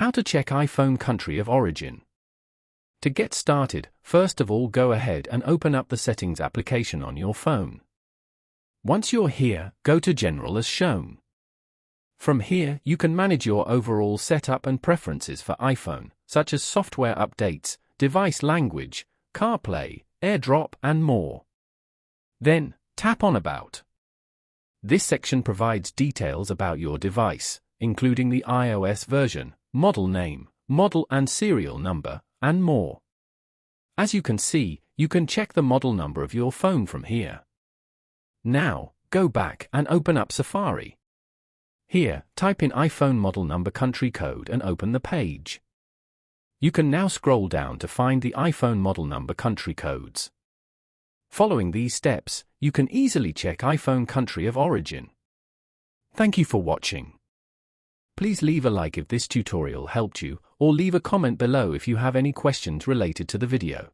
How to check iPhone country of origin. To get started, first of all go ahead and open up the Settings application on your phone. Once you're here, go to General as shown. From here, you can manage your overall setup and preferences for iPhone, such as software updates, device language, CarPlay, AirDrop, and more. Then, tap on About. This section provides details about your device, including the iOS version, model name, model and serial number, and more. As you can see, you can check the model number of your phone from here. Now, go back and open up Safari. Here, type in iPhone model number country code and open the page. You can now scroll down to find the iPhone model number country codes. Following these steps, you can easily check iPhone country of origin. Thank you for watching. Please leave a like if this tutorial helped you, or leave a comment below if you have any questions related to the video.